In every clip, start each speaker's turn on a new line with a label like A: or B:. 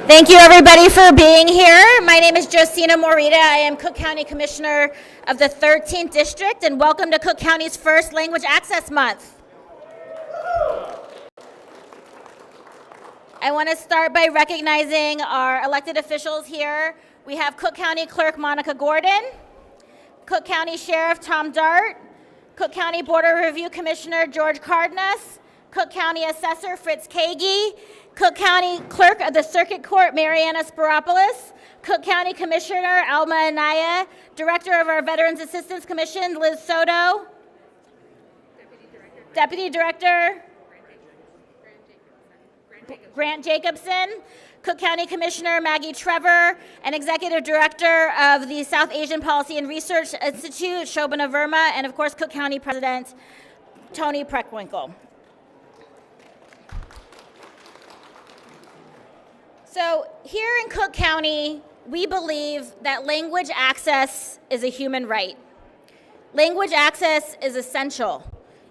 A: Thank you everybody for being here. My name is Josina Morita. I am Cook County Commissioner of the 13th District, and welcome to Cook County's first Language Access Month. I want to start by recognizing our elected officials here. We have Cook County Clerk Monica Gordon, Cook County Sheriff Tom Dart, Cook County Border Review Commissioner George Cardenas, Cook County Assessor Fritz Kagi, Cook County Clerk of the Circuit Court Mariana Spiropoulos, Cook County Commissioner Alma Anaya, Director of our Veterans Assistance Commission Liz Soto, Deputy Director Grant Jacobson, Cook County Commissioner Maggie Trevor, and Executive Director of the South Asian Policy and Research Institute Shobana Verma, and of course Cook County President Tony Preckwinkle. So here in Cook County, we believe that language access is a human right. Language access is essential.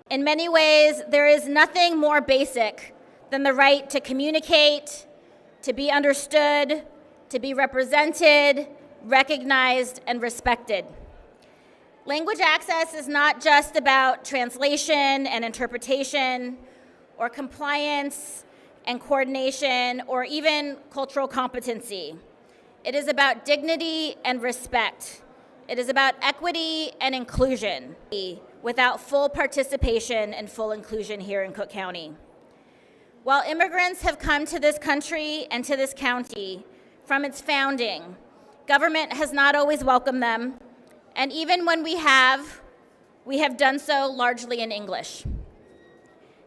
A: In many ways, there is nothing more basic than the right to communicate, to be understood, to be represented, recognized, and respected. Language access is not just about translation and interpretation, or compliance and coordination, or even cultural competency. It is about dignity and respect. It is about equity and inclusion, without full participation and full inclusion here in Cook County. While immigrants have come to this country and to this county from its founding, government has not always welcomed them, and even when we have done so largely in English.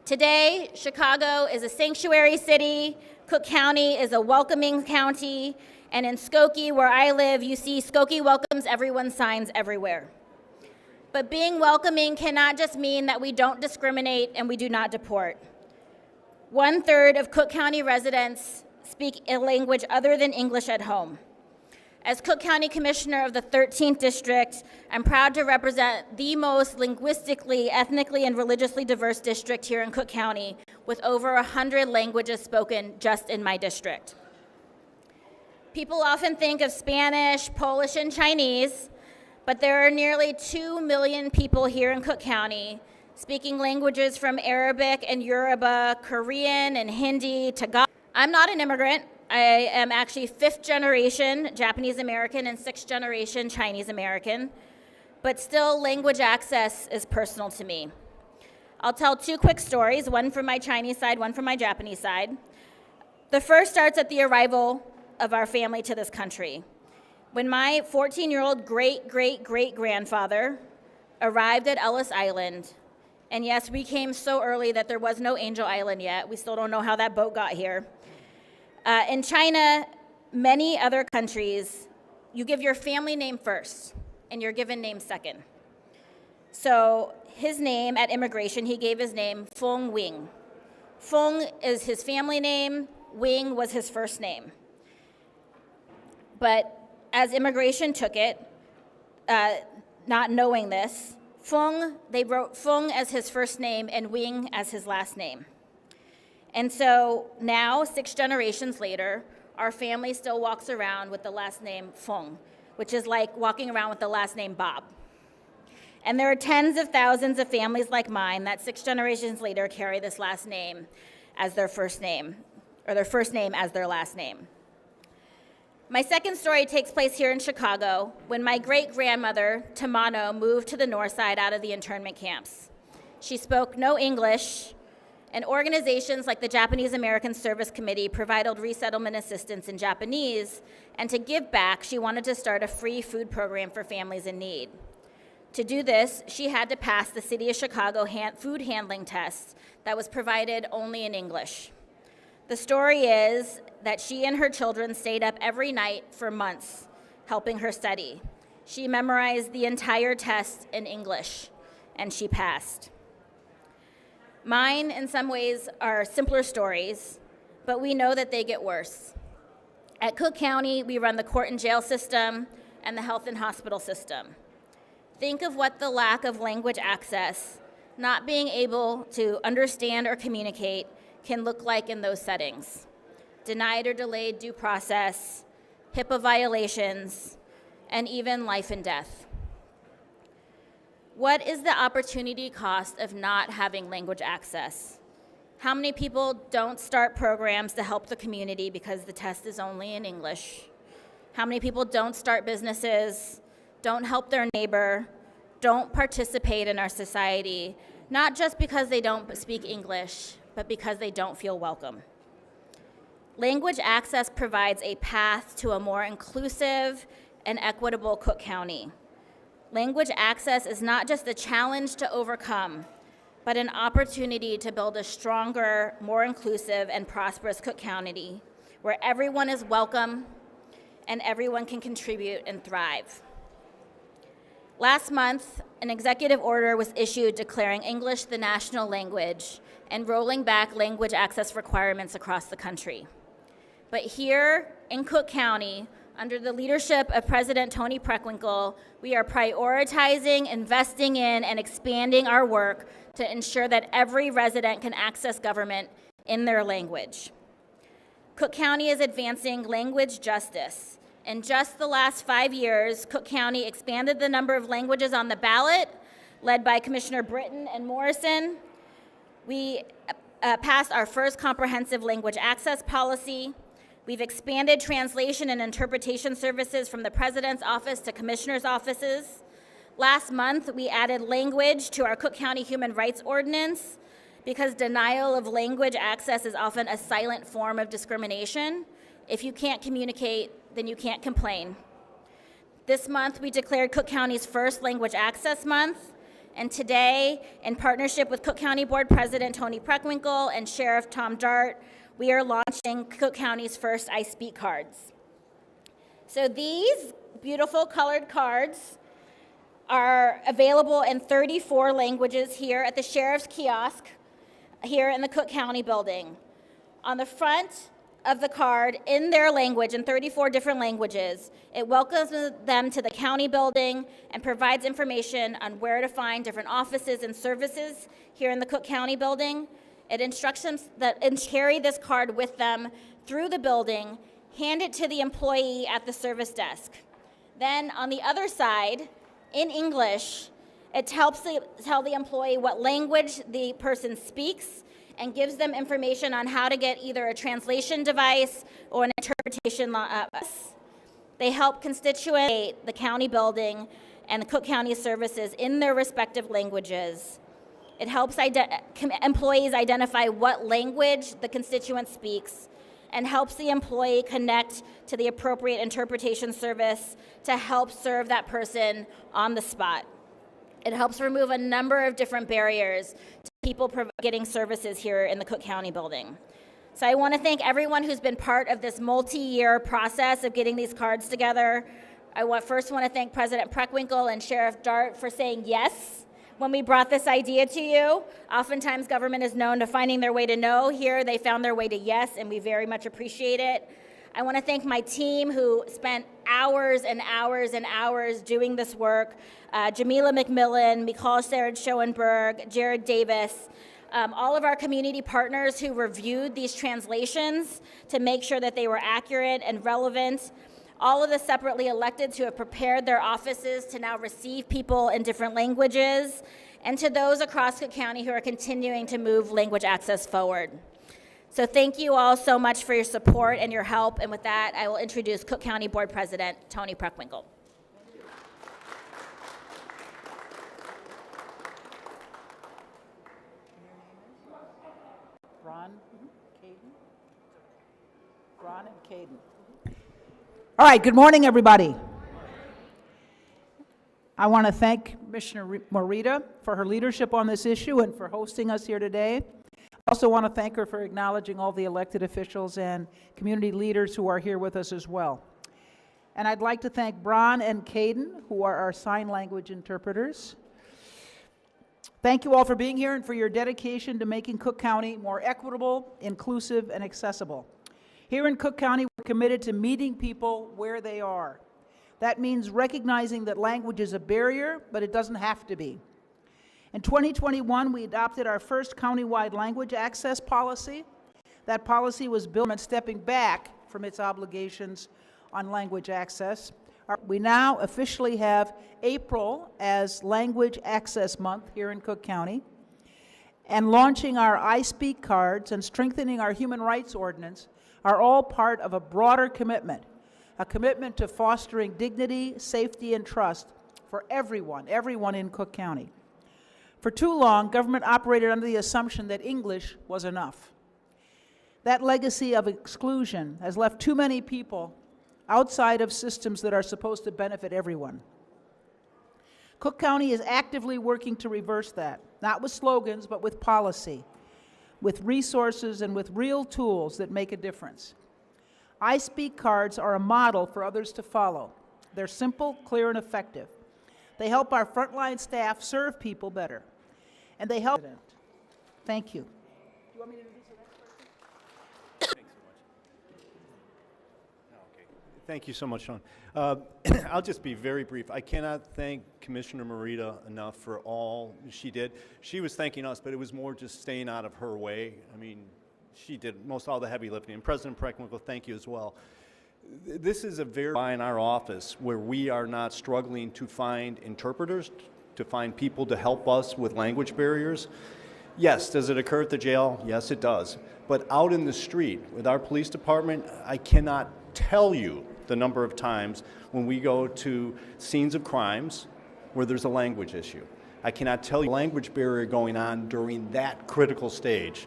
A: Today, Chicago is a sanctuary city, Cook County is a welcoming county, and in Skokie, where I live, you see Skokie welcomes everyone signs everywhere. But being welcoming cannot just mean that we don't discriminate and we do not deport. 1/3 of Cook County residents speak a language other than English at home. As Cook County Commissioner of the 13th District, I'm proud to represent the most linguistically, ethnically, and religiously diverse district here in Cook County, with over 100 languages spoken just in my district. People often think of Spanish, Polish, and Chinese, but there are nearly 2 million people here in Cook County speaking languages from Arabic and Yoruba, Korean and Hindi, Tagalog. I'm not an immigrant. I am actually 5th generation Japanese American and 6th generation Chinese American, but still language access is personal to me. I'll tell 2 quick stories, one from my Chinese side, one from my Japanese side. The first starts at the arrival of our family to this country. When my 14-year-old great-great-great-grandfather arrived at Ellis Island, and yes, we came so early that there was no Angel Island yet. We still don't know how that boat got here. In China, many other countries, you give your family name first, and your given name second. So his name at immigration, he gave his name Feng Wing. Feng is his family name, Wing was his first name. But as immigration took it, not knowing this, they wrote Feng as his first name and Wing as his last name. And so now, 6 generations later, our family still walks around with the last name Feng, which is like walking around with the last name Bob. And there are tens of thousands of families like mine that 6 generations later carry this last name as their first name, or their first name as their last name. My second story takes place here in Chicago when my great-grandmother, Tamano, moved to the north side out of the internment camps. She spoke no English, and organizations like the Japanese American Service Committee provided resettlement assistance in Japanese, and to give back, she wanted to start a free food program for families in need. To do this, she had to pass the City of Chicago food handling test that was provided only in English. The story is that she and her children stayed up every night for months, helping her study. She memorized the entire test in English, and she passed. Mine, in some ways, are simpler stories, but we know that they get worse. At Cook County, we run the court and jail system and the health and hospital system. Think of what the lack of language access, not being able to understand or communicate, can look like in those settings. denied or delayed due process, HIPAA violations, and even life and death. What is the opportunity cost of not having language access? How many people don't start programs to help the community because the test is only in English? How many people don't start businesses, don't help their neighbor, don't participate in our society, not just because they don't speak English, but because they don't feel welcome? Language access provides a path to a more inclusive and equitable Cook County. Language access is not just a challenge to overcome, but an opportunity to build a stronger, more inclusive, and prosperous Cook County where everyone is welcome and everyone can contribute and thrive. Last month, an executive order was issued declaring English the national language and rolling back language access requirements across the country. But here in Cook County, under the leadership of President Tony Preckwinkle, we are prioritizing, investing in, and expanding our work to ensure that every resident can access government in their language. Cook County is advancing language justice. In just the last 5 years, Cook County expanded the number of languages on the ballot, led by Commissioner Britton and Morrison. We passed our first comprehensive language access policy. We've expanded translation and interpretation services from the President's office to commissioners' offices. Last month, we added language to our Cook County Human Rights Ordinance because denial of language access is often a silent form of discrimination. If you can't communicate, then you can't complain. This month, we declared Cook County's first Language Access Month, and today, in partnership with Cook County Board President Tony Preckwinkle and Sheriff Tom Dart, we are launching Cook County's first I Speak cards. So these beautiful colored cards are available in 34 languages here at the Sheriff's Kiosk here in the Cook County building. On the front of the card, in their language, in 34 different languages, it welcomes them to the county building and provides information on where to find different offices and services here in the Cook County building. It instructs them that carry this card with them through the building, hand it to the employee at the service desk. Then on the other side, in English, it helps tell the employee what language the person speaks and gives them information on how to get either a translation device or an interpretation device. They help constituent the county building and the Cook County services in their respective languages. It helps employees identify what language the constituent speaks and helps the employee connect to the appropriate interpretation service to help serve that person on the spot. It helps remove a number of different barriers to people getting services here in the Cook County building. So I want to thank everyone who's been part of this multi-year process of getting these cards together. I first want to thank President Preckwinkle and Sheriff Dart for saying yes when we brought this idea to you. Oftentimes government is known to finding their way to no. Here they found their way to yes, and we very much appreciate it. I want to thank my team who spent hours and hours and hours doing this work. Jamila McMillan, Mikhail Schoenberg, Jared Davis, all of our community partners who reviewed these translations to make sure that they were accurate and relevant. All of the separately electeds who have prepared their offices to now receive people in different languages, and to those across Cook County who are continuing to move language access forward. So thank you all so much for your support and your help, and with that, I will introduce Cook County Board President Tony Preckwinkle.
B: Ron and Caden. All right, good morning, everybody. I want to thank Commissioner Morita for her leadership on this issue and for hosting us here today. I also want to thank her for acknowledging all the elected officials and community leaders who are here with us as well. And I'd like to thank Bron and Caden, who are our sign language interpreters. Thank you all for being here and for your dedication to making Cook County more equitable, inclusive, and accessible. Here in Cook County, we're committed to meeting people where they are. That means recognizing that language is a barrier, but it doesn't have to be. In 2021, we adopted our first countywide language access policy. That policy was built on stepping back from its obligations on language access. We now officially have April as Language Access Month here in Cook County, and launching our I Speak cards and strengthening our human rights ordinance are all part of a broader commitment, a commitment to fostering dignity, safety, and trust for everyone in Cook County. For too long, government operated under the assumption that English was enough. That legacy of exclusion has left too many people outside of systems that are supposed to benefit everyone. Cook County is actively working to reverse that, not with slogans, but with policy, with resources, and with real tools that make a difference. I Speak cards are a model for others to follow. They're simple, clear, and effective. They help our frontline staff serve people better. And they help. Thank you. Do you want me to introduce the next person?
C: Thanks so much. Okay. Thank you so much, Sean. I'll just be very brief. I cannot thank Commissioner Morita enough for all she did. She was thanking us, but it was more just staying out of her way. I mean, she did most all the heavy lifting. And President Preckwinkle, thank you as well. This is a very in our office where we are not struggling to find interpreters, to find people to help us with language barriers. Yes, does it occur at the jail? Yes, it does. But out in the street with our police department, I cannot tell you the number of times when we go to scenes of crimes where there's a language issue. I cannot tell you the language barrier going on during that critical stage.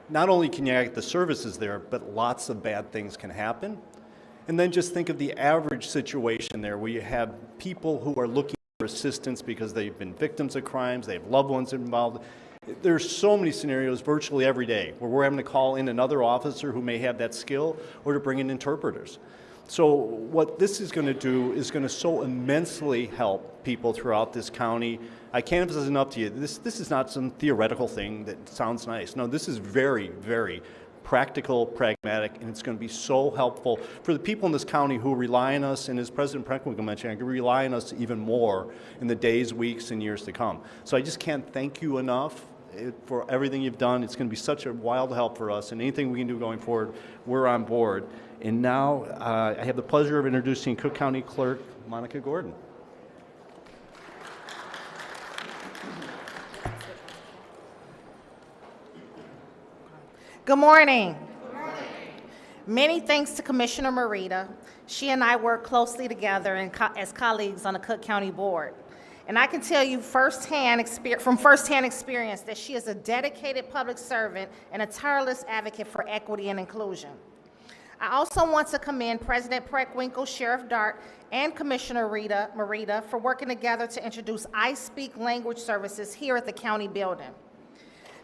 C: Not only can you get the services there, but lots of bad things can happen. And then just think of the average situation there where you have people who are looking for assistance because they've been victims of crimes, they have loved ones involved. There's so many scenarios virtually every day where we're having to call in another officer who may have that skill or to bring in interpreters. So what this is going to do is going to so immensely help people throughout this county. I can't emphasize enough to you, this is not some theoretical thing that sounds nice. No, this is very, very practical, pragmatic, and it's going to be so helpful for the people in this county who rely on us, and as President Preckwinkle mentioned, can rely on us even more in the days, weeks, and years to come. So I just can't thank you enough for everything you've done. It's going to be such a wild help for us, and anything we can do going forward, we're on board. And now I have the pleasure of introducing Cook County Clerk Monica Gordon.
D: Good morning. Good morning. Many thanks to Commissioner Morita. She and I work closely together as colleagues on the Cook County Board. And I can tell you from firsthand experience that she is a dedicated public servant and a tireless advocate for equity and inclusion. I also want to commend President Preckwinkle, Sheriff Dart, and Commissioner Morita for working together to introduce I Speak language services here at the county building.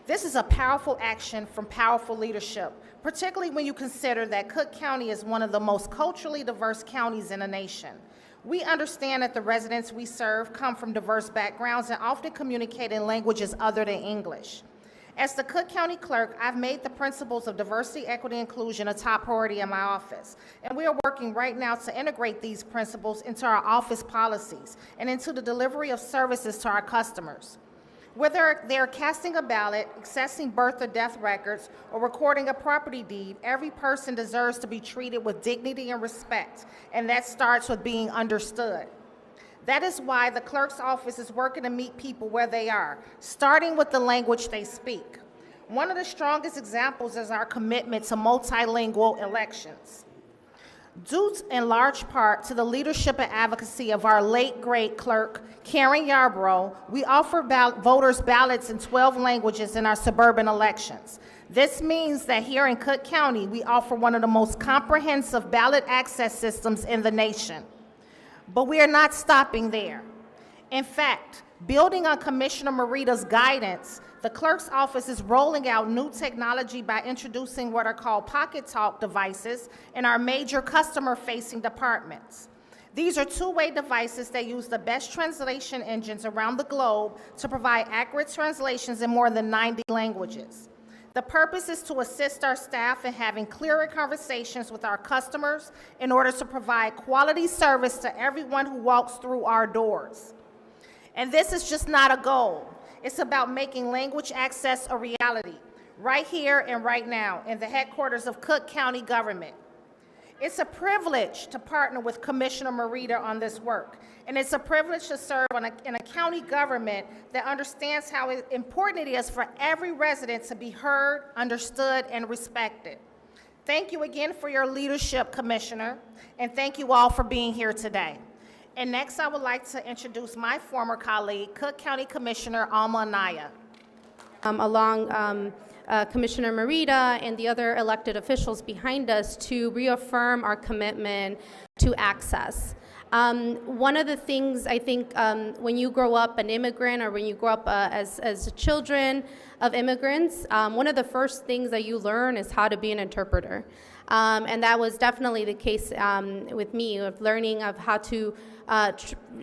D: This is a powerful action from powerful leadership, particularly when you consider that Cook County is one of the most culturally diverse counties in the nation. We understand that the residents we serve come from diverse backgrounds and often communicate in languages other than English. As the Cook County Clerk, I've made the principles of diversity, equity, and inclusion a top priority in my office. And we are working right now to integrate these principles into our office policies and into the delivery of services to our customers. Whether they're casting a ballot, accessing birth or death records, or recording a property deed, every person deserves to be treated with dignity and respect, and that starts with being understood. That is why the clerk's office is working to meet people where they are, starting with the language they speak. One of the strongest examples is our commitment to multilingual elections. Due in large part to the leadership and advocacy of our late great clerk, Karen Yarbrough, we offer voters ballots in 12 languages in our suburban elections. This means that here in Cook County, we offer one of the most comprehensive ballot access systems in the nation. But we are not stopping there. In fact, building on Commissioner Morita's guidance, the clerk's office is rolling out new technology by introducing what are called Pocket Talk devices in our major customer-facing departments. These are two-way devices that use the best translation engines around the globe to provide accurate translations in more than 90 languages. The purpose is to assist our staff in having clearer conversations with our customers in order to provide quality service to everyone who walks through our doors. And this is just not a goal. It's about making language access a reality. right here and right now in the headquarters of Cook County government. It's a privilege to partner with Commissioner Morita on this work, and it's a privilege to serve in a county government that understands how important it is for every resident to be heard, understood, and respected. Thank you again for your leadership, Commissioner, and thank you all for being here today. And next, I would like to introduce my former colleague, Cook County Commissioner Alma Anaya.
E: Along Commissioner Morita and the other elected officials behind us to reaffirm our commitment to access. One of the things I think when you grow up an immigrant or when you grow up as children of immigrants, one of the first things that you learn is how to be an interpreter. And that was definitely the case with me, of learning of how to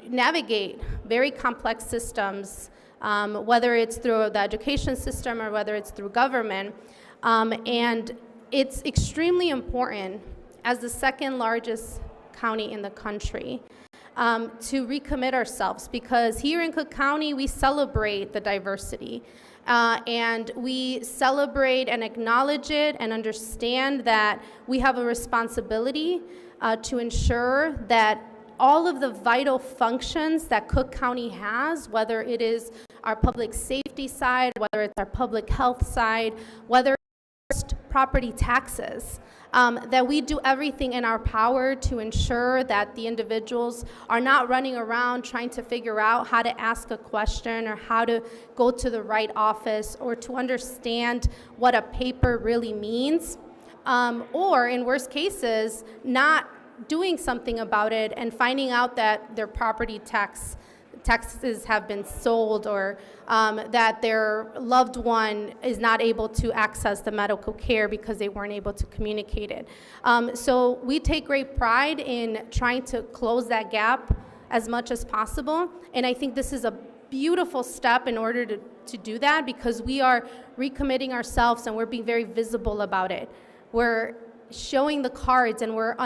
E: navigate very complex systems, whether it's through the education system or whether it's through government. And it's extremely important, as the second largest county in the country, to recommit ourselves, because here in Cook County, we celebrate the diversity. And we celebrate and acknowledge it and understand that we have a responsibility to ensure that all of the vital functions that Cook County has, whether it is our public safety side, whether it's our public health side, whether it's property taxes, that we do everything in our power to ensure that the individuals are not running around trying to figure out how to ask a question or how to go to the right office or to understand what a paper really means, or in worst cases, not doing something about it and finding out that their property taxes have been sold, or that their loved one is not able to access the medical care because they weren't able to communicate it. So we take great pride in trying to close that gap as much as possible, and I think this is a beautiful step in order to do that, because we are recommitting ourselves and we're being very visible about it. We're showing the cards, and we're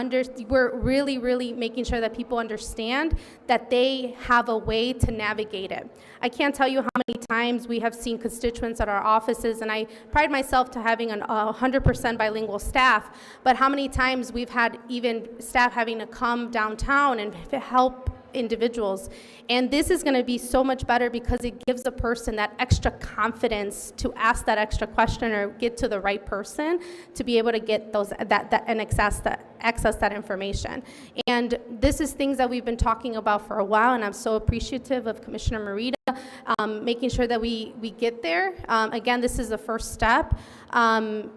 E: really making sure that people understand that they have a way to navigate it. I can't tell you how many times we have seen constituents at our offices, and I pride myself to having a 100% bilingual staff, but how many times we've had even staff having to come downtown and help individuals. And this is going to be so much better because it gives a person that extra confidence to ask that extra question or get to the right person to be able to get those and access that information. And this is things that we've been talking about for a while, and I'm so appreciative of Commissioner Morita making sure that we get there. Again, this is the first step.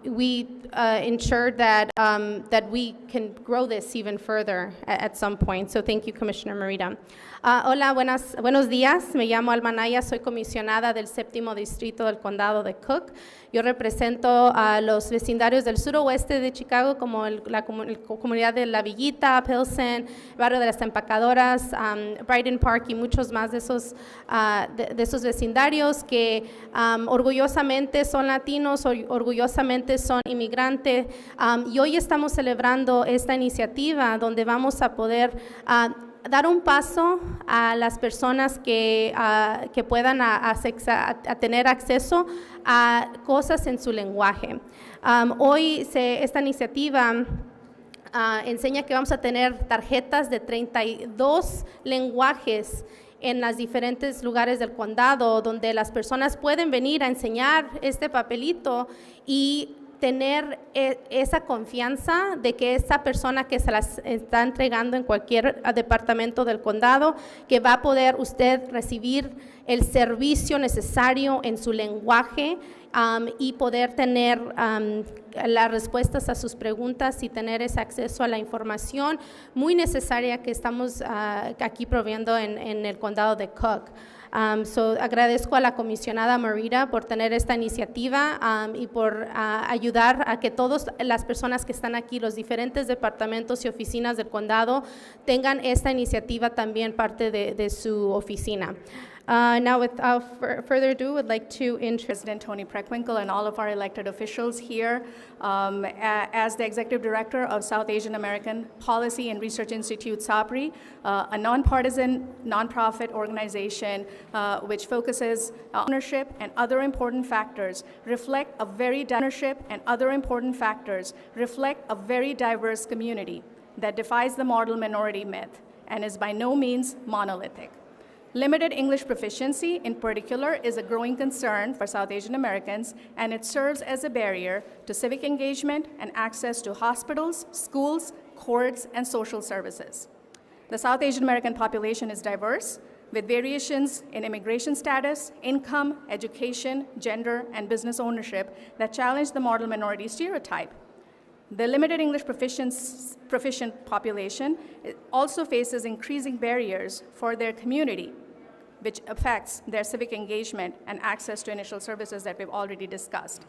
E: We ensured that that we can grow this even further at some point. So thank you, Commissioner Morita. Hola, buenos días. Me llamo Alma Anaya, soy comisionada del 7º Distrito del Condado de Cook. Yo represento a los vecindarios del suroeste de Chicago, como la comunidad de La Villita, Pilsen, el barrio de las Empacadoras, Brighton Park y muchos más de esos vecindarios que orgullosamente son latinos, orgullosamente son inmigrantes. Y hoy estamos celebrando esta iniciativa donde vamos a poder dar un paso a las personas que puedan a tener acceso a cosas en su lenguaje. Hoy esta iniciativa enseña que vamos a tener tarjetas de 32 lenguajes en los diferentes lugares del condado, donde las personas pueden venir a enseñar este papelito y tener esa confianza de que esa persona que se las está entregando en cualquier departamento del condado, que va a poder usted recibir el servicio necesario en su lenguaje y poder tener las respuestas a sus preguntas y tener ese acceso a la información muy necesaria que estamos aquí proviendo en el condado de Cook. Agradezco a la comisionada Morita por tener esta iniciativa y por ayudar a que todas las personas que están aquí, los diferentes departamentos y oficinas del condado, tengan esta iniciativa también parte de su oficina. Now, without further ado, I'd like to introduce
F: President Tony Preckwinkle and all of our elected officials here as the Executive Director of South Asian American Policy and Research Institute, SAPRI, a nonpartisan nonprofit organization which focuses on ownership and other important factors reflect a very diverse community that defies the model minority myth and is by no means monolithic. Limited English proficiency, in particular, is a growing concern for South Asian Americans, and it serves as a barrier to civic engagement and access to hospitals, schools, courts, and social services. The South Asian American population is diverse, with variations in immigration status, income, education, gender, and business ownership that challenge the model minority stereotype. The limited English proficient population also faces increasing barriers for their community, which affects their civic engagement and access to initial services that we've already discussed.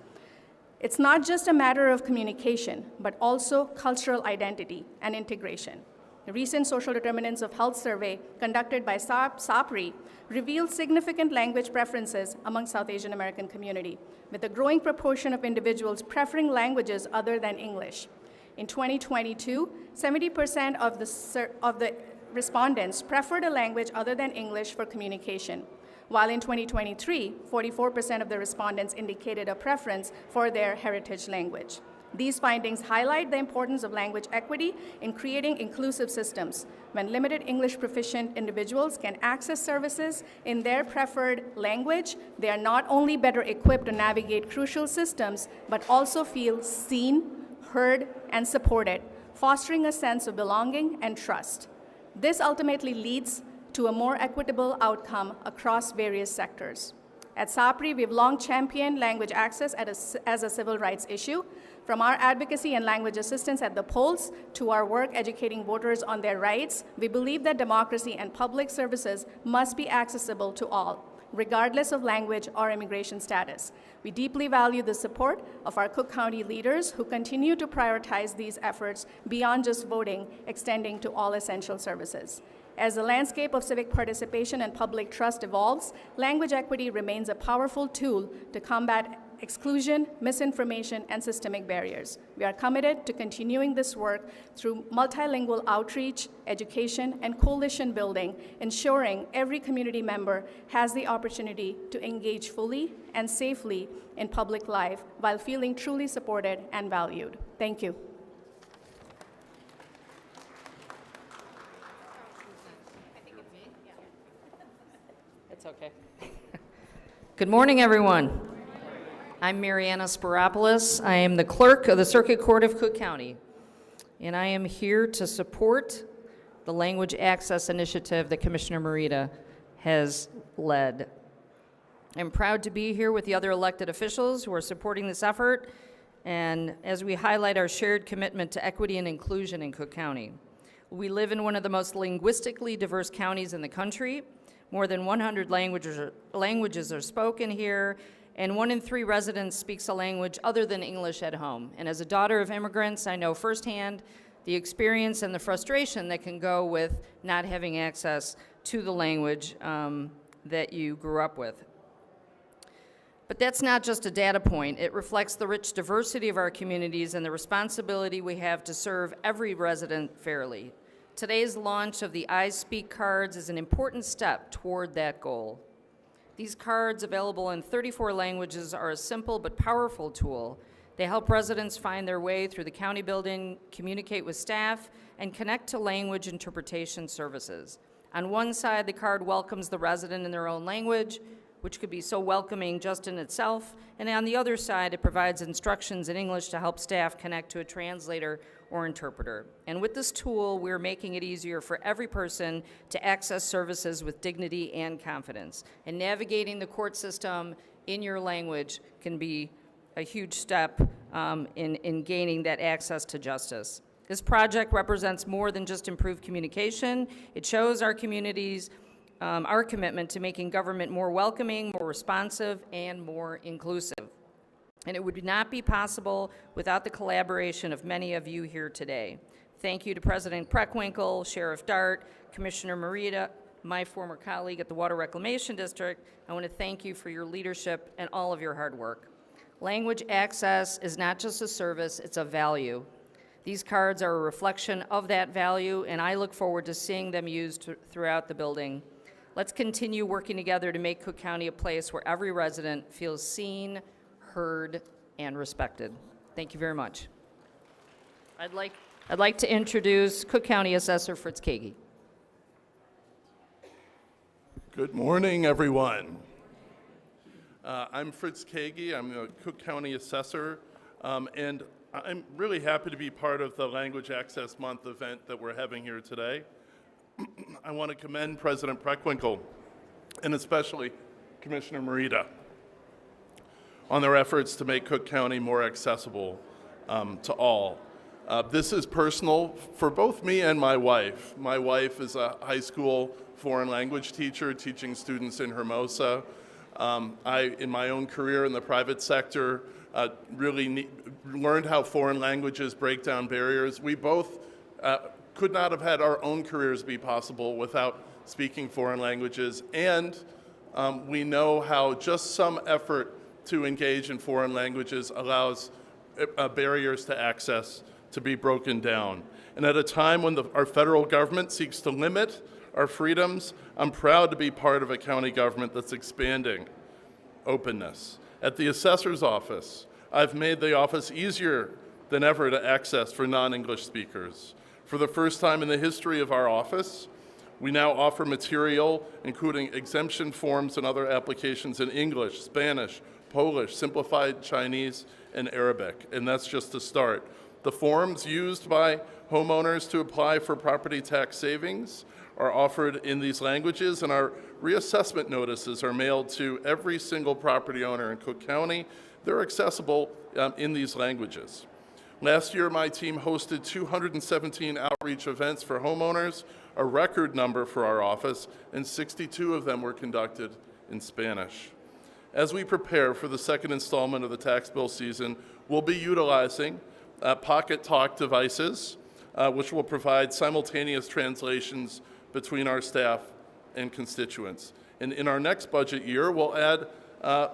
F: It's not just a matter of communication, but also cultural identity and integration. The recent Social Determinants of Health survey conducted by SAPRI revealed significant language preferences among South Asian American community, with a growing proportion of individuals preferring languages other than English. In 2022, 70% of the respondents preferred a language other than English for communication, while in 2023, 44% of the respondents indicated a preference for their heritage language. These findings highlight the importance of language equity in creating inclusive systems. When limited English proficient individuals can access services in their preferred language, they are not only better equipped to navigate crucial systems, but also feel seen, heard, and supported, fostering a sense of belonging and trust. This ultimately leads to a more equitable outcome across various sectors. At SAPRI, we've long championed language access as a civil rights issue. From our advocacy and language assistance at the polls to our work educating voters on their rights, we believe that democracy and public services must be accessible to all, regardless of language or immigration status. We deeply value the support of our Cook County leaders who continue to prioritize these efforts beyond just voting, extending to all essential services. As the landscape of civic participation and public trust evolves, language equity remains a powerful tool to combat exclusion, misinformation, and systemic barriers. We are committed to continuing this work through multilingual outreach, education, and coalition building, ensuring every community member has the opportunity to engage fully and safely in public life while feeling truly supported and valued. Thank you.
G: It's okay. Good morning, everyone. I'm Mariana Spiropoulos. I am the clerk of the Circuit Court of Cook County, and I am here to support the Language Access Initiative that Commissioner Morita has led. I'm proud to be here with the other elected officials who are supporting this effort, and as we highlight our shared commitment to equity and inclusion in Cook County. We live in one of the most linguistically diverse counties in the country. More than 100 languages are spoken here, and 1 in 3 residents speaks a language other than English at home. And as a daughter of immigrants, I know firsthand the experience and the frustration that can go with not having access to the language that you grew up with. But that's not just a data point. It reflects the rich diversity of our communities and the responsibility we have to serve every resident fairly. Today's launch of the I Speak cards is an important step toward that goal. These cards, available in 34 languages, are a simple but powerful tool. They help residents find their way through the county building, communicate with staff, and connect to language interpretation services. On one side, the card welcomes the resident in their own language, which could be so welcoming just in itself, and on the other side, it provides instructions in English to help staff connect to a translator or interpreter. And with this tool, we're making it easier for every person to access services with dignity and confidence. And navigating the court system in your language can be a huge step in gaining that access to justice. This project represents more than just improved communication. It shows our communities our commitment to making government more welcoming, more responsive, and more inclusive. And it would not be possible without the collaboration of many of you here today. Thank you to President Preckwinkle, Sheriff Dart, Commissioner Morita, my former colleague at the Water Reclamation District, I want to thank you for your leadership and all of your hard work. Language access is not just a service, it's a value. These cards are a reflection of that value, and I look forward to seeing them used throughout the building. Let's continue working together to make Cook County a place where every resident feels seen, heard, and respected. Thank you very much. I'd like to introduce Cook County Assessor Fritz Kagi.
H: Good morning, everyone. I'm Fritz Kagi. I'm the Cook County Assessor, and I'm really happy to be part of the Language Access Month event that we're having here today. I want to commend President Preckwinkle and especially Commissioner Morita on their efforts to make Cook County more accessible to all. This is personal for both me and my wife. My wife is a high school foreign language teacher teaching students in Hermosa. In my own career in the private sector, really learned how foreign languages break down barriers. We both could not have had our own careers be possible without speaking foreign languages, and we know how just some effort to engage in foreign languages allows barriers to access to be broken down. And at a time when our federal government seeks to limit our freedoms, I'm proud to be part of a county government that's expanding openness. At the assessor's office, I've made the office easier than ever to access for non-English speakers. For the first time in the history of our office, we now offer material including exemption forms and other applications in English, Spanish, Polish, simplified Chinese, and Arabic, and that's just a start. The forms used by homeowners to apply for property tax savings are offered in these languages, and our reassessment notices are mailed to every single property owner in Cook County. They're accessible in these languages. Last year, my team hosted 217 outreach events for homeowners, a record number for our office, and 62 of them were conducted in Spanish. As we prepare for the second installment of the tax bill season, we'll be utilizing Pocket Talk devices, which will provide simultaneous translations between our staff and constituents. And in our next budget year, we'll add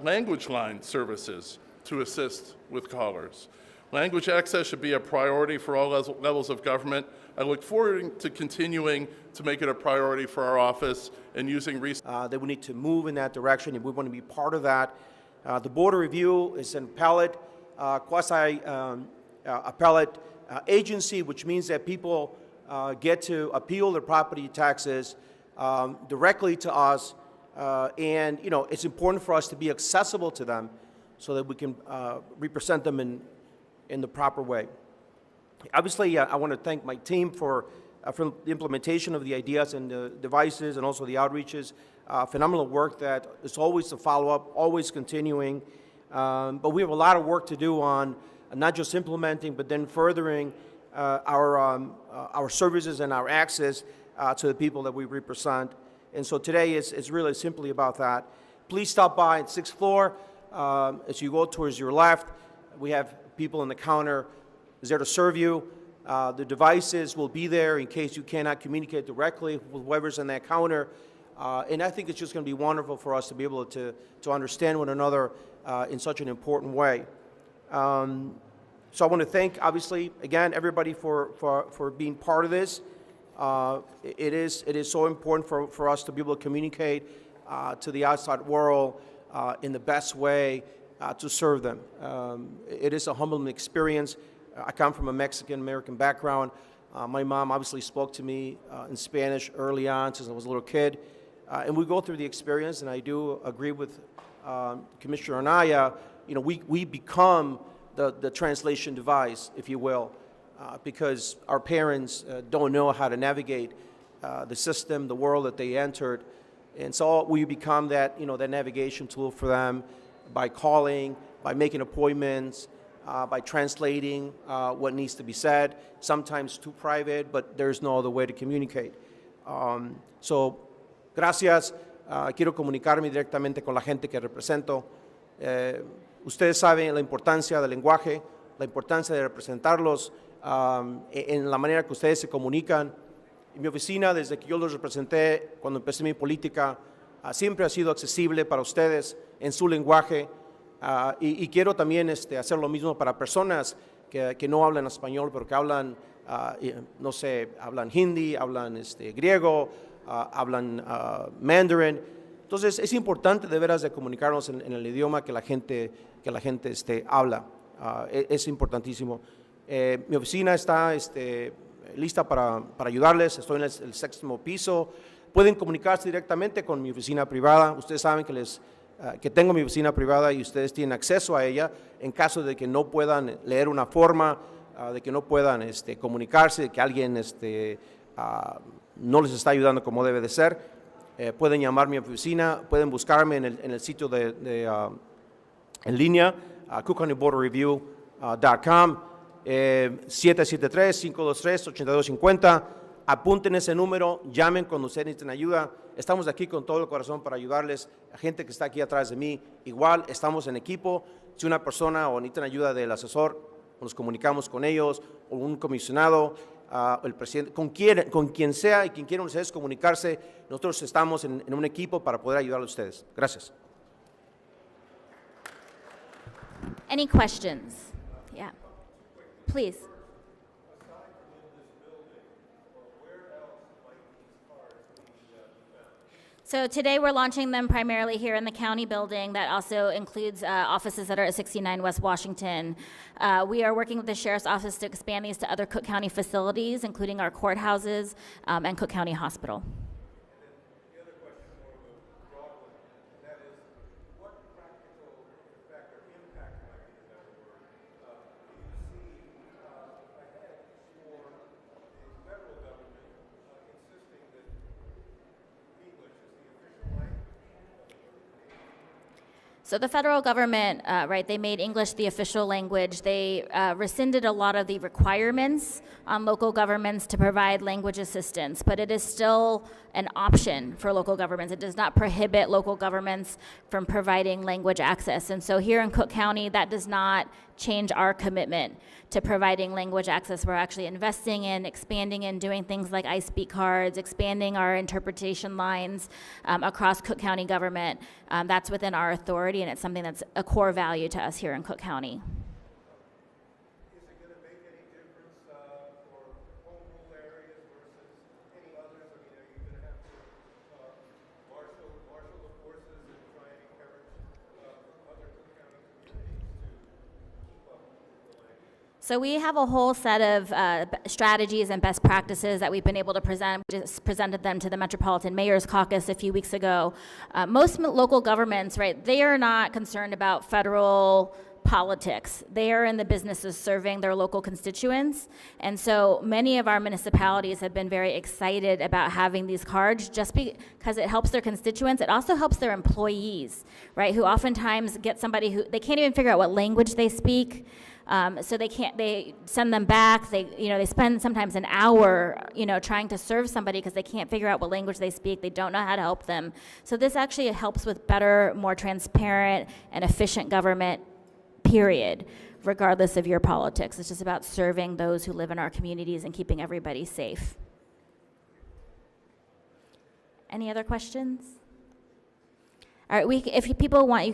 H: language line services to assist with callers. Language access should be a priority for all levels of government. I look forward to continuing to make it a priority for our office and using resources.
I: That we need to move in that direction, and we want to be part of that. The Board of Review is an appellate, quasi-appellate agency, which means that people get to appeal their property taxes directly to us, and it's important for us to be accessible to them so that we can represent them in the proper way. Obviously, I want to thank my team for the implementation of the ideas and the devices and also the outreaches. Phenomenal work that is always a follow-up, always continuing. But we have a lot of work to do on not just implementing, but then furthering our services and our access to the people that we represent. And so today is really simply about that. Please stop by at 6th floor. As you go towards your left, we have people on the counter is there to serve you. The devices will be there in case you cannot communicate directly with whoever's on that counter. And I think it's just going to be wonderful for us to be able to understand one another in such an important way. So I want to thank, obviously, again, everybody for being part of this. It is so important for us to be able to communicate to the outside world in the best way to serve them. It is a humbling experience. I come from a Mexican-American background. My mom obviously spoke to me in Spanish early on since I was a little kid. And we go through the experience, and I do agree with Commissioner Anaya. We become the translation device, if you will, because our parents don't know how to navigate the system, the world that they entered. And so we become that, that navigation tool for them by calling, by making appointments, by translating what needs to be said, sometimes too private, but there's no other way to communicate. So, gracias. Quiero comunicarme directamente con la gente que represento. Ustedes saben la importancia del lenguaje, la importancia de representarlos en la manera que ustedes se comunican. Mi oficina, desde que yo los representé cuando empecé mi política, siempre ha sido accesible para ustedes en su lenguaje, y quiero también hacer lo mismo para personas que no hablan español, pero que hablan, no sé, hablan hindi, hablan griego, hablan mandarin. Entonces es importante de veras de comunicarnos en el idioma que la gente habla. Es importantísimo. Mi oficina está lista para ayudarles. Estoy en el 6º piso. Pueden comunicarse directamente con mi oficina privada. Ustedes saben que tengo mi oficina privada y ustedes tienen acceso a ella en caso de que no puedan leer una forma, de que no puedan comunicarse, de que alguien no les está ayudando como debe de ser. Pueden llamar a mi oficina, pueden buscarme en el sitio en línea, cookcountyborderreview.com, 773-523-8250. Apunten ese número, llamen cuando ustedes necesiten ayuda. Estamos aquí con todo el corazón para ayudarles. La gente que está aquí atrás de mí, igual, estamos en equipo. Si una persona o necesitan ayuda del asesor, nos comunicamos con ellos, o un comisionado, el presidente, con quien sea y quien quieran ustedes comunicarse. Nosotros estamos en un equipo para poder ayudar a ustedes. Gracias.
A: Any questions? Yeah. Please. So today we're launching them primarily here in the county building. That also includes offices that are at 69 West Washington. We are working with the Sheriff's Office to expand these to other Cook County facilities, including our courthouses and Cook County Hospital. So the federal government, right, they made English the official language. They rescinded a lot of the requirements on local governments to provide language assistance, but it is still an option for local governments. It does not prohibit local governments from providing language access. And so here in Cook County, that does not change our commitment to providing language access. We're actually investing in, expanding in, doing things like I Speak cards, expanding our interpretation lines across Cook County government. That's within our authority, and it's something that's a core value to us here in Cook County.
J: Is it going to make any difference for home rule areas versus any others? I mean, are you going to have to marshal the forces and try and encourage other Cook County communities to keep up with the language?
A: So we have a whole set of strategies and best practices that we've been able to present. We just presented them to the Metropolitan Mayor's Caucus a few weeks ago. Most local governments, right, they are not concerned about federal politics. They are in the business of serving their local constituents. And so many of our municipalities have been very excited about having these cards just because it helps their constituents. It also helps their employees, right, who oftentimes get somebody who, they can't even figure out what language they speak. So they send them back. They spend sometimes an hour, trying to serve somebody because they can't figure out what language they speak. They don't know how to help them. So this actually helps with better, more transparent and efficient government, period, regardless of your politics. It's just about serving those who live in our communities and keeping everybody safe. Any other questions? All right, if people want, you